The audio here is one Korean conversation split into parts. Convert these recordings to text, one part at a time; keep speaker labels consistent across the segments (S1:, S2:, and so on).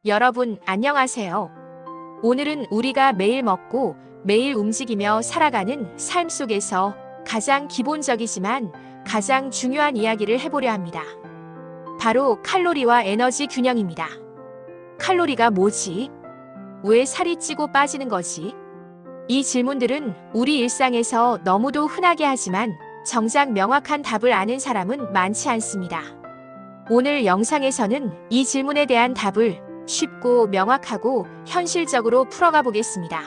S1: 여러분, 안녕하세요. 오늘은 우리가 매일 먹고 매일 움직이며 살아가는 삶 속에서 가장 기본적이지만 가장 중요한 이야기를 해보려 합니다. 바로 칼로리와 에너지 균형입니다. 칼로리가 뭐지? 왜 살이 찌고 빠지는 거지? 이 질문들은 우리 일상에서 너무도 흔하게 하지만 정작 명확한 답을 아는 사람은 많지 않습니다. 오늘 영상에서는 이 질문에 대한 답을 쉽고 명확하고 현실적으로 풀어가 보겠습니다.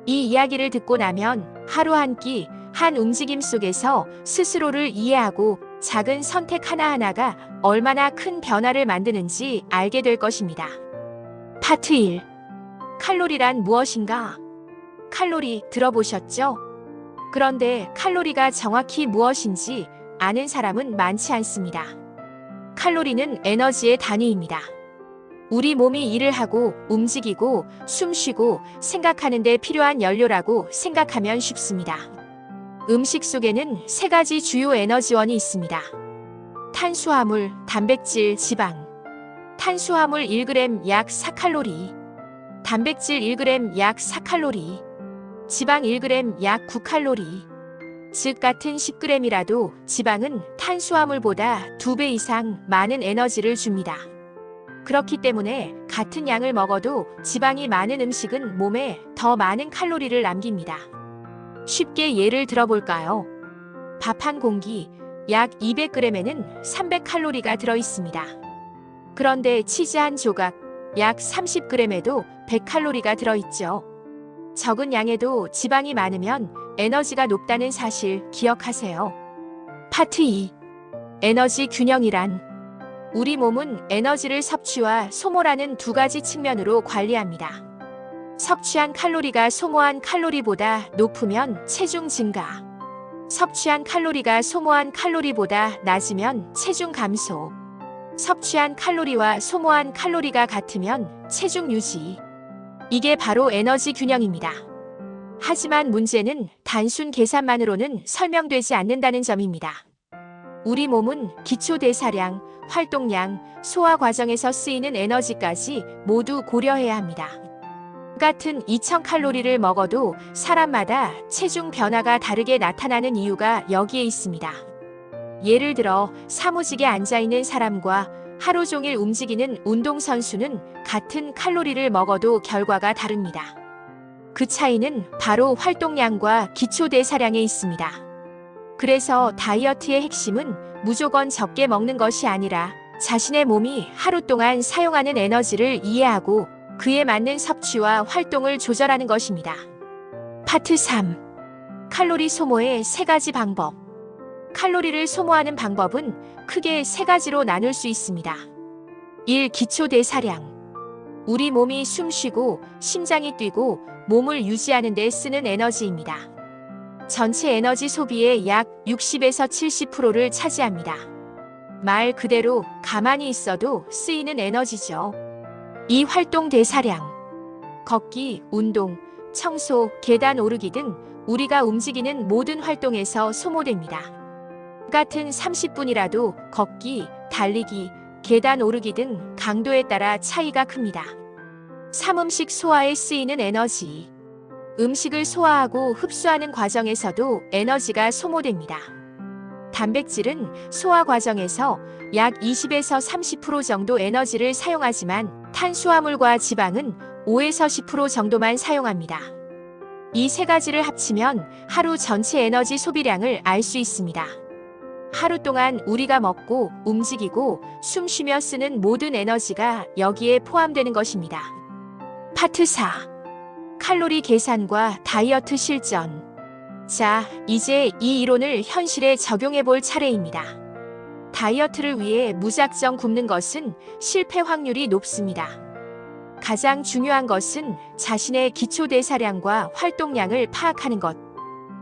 S1: 이 이야기를 듣고 나면 하루 한 끼, 한 움직임 속에서 스스로를 이해하고 작은 선택 하나하나가 얼마나 큰 변화를 만드는지 알게 될 것입니다. 파트 1. 칼로리란 무엇인가? 칼로리 들어보셨죠? 그런데 칼로리가 정확히 무엇인지 아는 사람은 많지 않습니다. 칼로리는 에너지의 단위입니다. 우리 몸이 일을 하고 움직이고 숨 쉬고 생각하는 데 필요한 연료라고 생각하면 쉽습니다. 음식 속에는 세 가지 주요 에너지원이 있습니다. 탄수화물, 단백질, 지방. 탄수화물 1g 약 4칼로리, 단백질 1g 약 4칼로리, 지방 1g 약 9칼로리. 즉 같은 10g이라도 지방은 탄수화물보다 2배 이상 많은 에너지를 줍니다. 그렇기 때문에 같은 양을 먹어도 지방이 많은 음식은 몸에 더 많은 칼로리를 남깁니다. 쉽게 예를 들어볼까요? 밥 한 공기 약 200g에는 300칼로리가 들어있습니다. 그런데 치즈 한 조각 약 30g에도 100칼로리가 들어있죠. 적은 양에도 지방이 많으면 에너지가 높다는 사실 기억하세요. 파트 2. 에너지 균형이란 우리 몸은 에너지를 섭취와 소모라는 두 가지 측면으로 관리합니다. 섭취한 칼로리가 소모한 칼로리보다 높으면 체중 증가. 섭취한 칼로리가 소모한 칼로리보다 낮으면 체중 감소. 섭취한 칼로리와 소모한 칼로리가 같으면 체중 유지. 이게 바로 에너지 균형입니다. 하지만 문제는 단순 계산만으로는 설명되지 않는다는 점입니다. 우리 몸은 기초 대사량, 활동량, 소화 과정에서 쓰이는 에너지까지 모두 고려해야 합니다. 같은 2000칼로리를 먹어도 사람마다 체중 변화가 다르게 나타나는 이유가 여기에 있습니다. 예를 들어 사무직에 앉아있는 사람과 하루 종일 움직이는 운동선수는 같은 칼로리를 먹어도 결과가 다릅니다. 그 차이는 바로 활동량과 기초대사량에 있습니다. 그래서 다이어트의 핵심은 무조건 적게 먹는 것이 아니라 자신의 몸이 하루 동안 사용하는 에너지를 이해하고 그에 맞는 섭취와 활동을 조절하는 것입니다. 파트 3. 칼로리 소모의 세 가지 방법. 칼로리를 소모하는 방법은 크게 세 가지로 나눌 수 있습니다. 1. 기초대사량. 우리 몸이 숨 쉬고 심장이 뛰고 몸을 유지하는 데 쓰는 에너지입니다. 전체 에너지 소비의 약 60에서 70%를 차지합니다. 말 그대로 가만히 있어도 쓰이는 에너지죠. 2. 활동 대사량. 걷기, 운동, 청소, 계단 오르기 등 우리가 움직이는 모든 활동에서 소모됩니다. 같은 30분이라도 걷기, 달리기, 계단 오르기 등 강도에 따라 차이가 큽니다. 3. 음식 소화에 쓰이는 에너지. 음식을 소화하고 흡수하는 과정에서도 에너지가 소모됩니다. 단백질은 소화 과정에서 약 20에서 30% 정도 에너지를 사용하지만 탄수화물과 지방은 5에서 10% 정도만 사용합니다. 이 세 가지를 합치면 하루 전체 에너지 소비량을 알 수 있습니다. 하루 동안 우리가 먹고 움직이고 숨 쉬며 쓰는 모든 에너지가 여기에 포함되는 것입니다. 파트 4. 칼로리 계산과 다이어트 실전. 자, 이제 이 이론을 현실에 적용해 볼 차례입니다. 다이어트를 위해 무작정 굶는 것은 실패 확률이 높습니다. 가장 중요한 것은 자신의 기초 대사량과 활동량을 파악하는 것.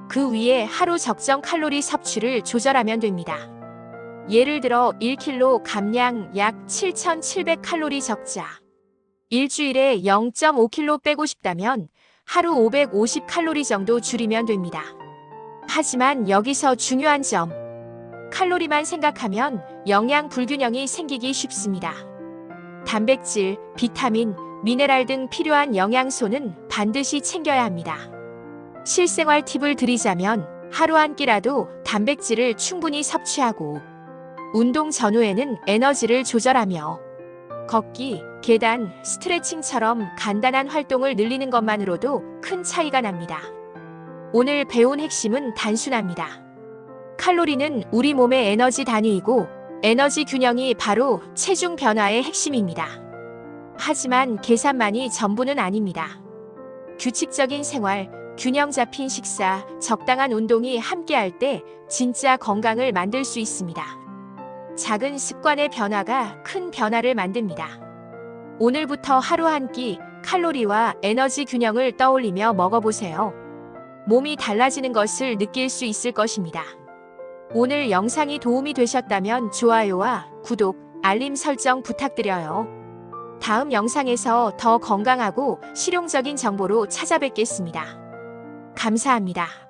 S1: 그 위에 하루 적정 칼로리 섭취를 조절하면 됩니다. 예를 들어 1kg 감량 약 7,700칼로리 적자. 일주일에 0.5kg 빼고 싶다면 하루 550칼로리 정도 줄이면 됩니다. 하지만 여기서 중요한 점. 칼로리만 생각하면 영양 불균형이 생기기 쉽습니다. 단백질, 비타민, 미네랄 등 필요한 영양소는 반드시 챙겨야 합니다. 실생활 팁을 드리자면 하루 한 끼라도 단백질을 충분히 섭취하고 운동 전후에는 에너지를 조절하며 걷기, 계단, 스트레칭처럼 간단한 활동을 늘리는 것만으로도 큰 차이가 납니다. 오늘 배운 핵심은 단순합니다. 칼로리는 우리 몸의 에너지 단위이고 에너지 균형이 바로 체중 변화의 핵심입니다. 하지만 계산만이 전부는 아닙니다. 규칙적인 생활, 균형 잡힌 식사, 적당한 운동이 함께할 때 진짜 건강을 만들 수 있습니다. 작은 습관의 변화가 큰 변화를 만듭니다. 오늘부터 하루 한 끼 칼로리와 에너지 균형을 떠올리며 먹어보세요. 몸이 달라지는 것을 느낄 수 있을 것입니다. 오늘 영상이 도움이 되셨다면 좋아요와 구독, 알림 설정 부탁드려요. 다음 영상에서 더 건강하고 실용적인 정보로 찾아뵙겠습니다. 감사합니다.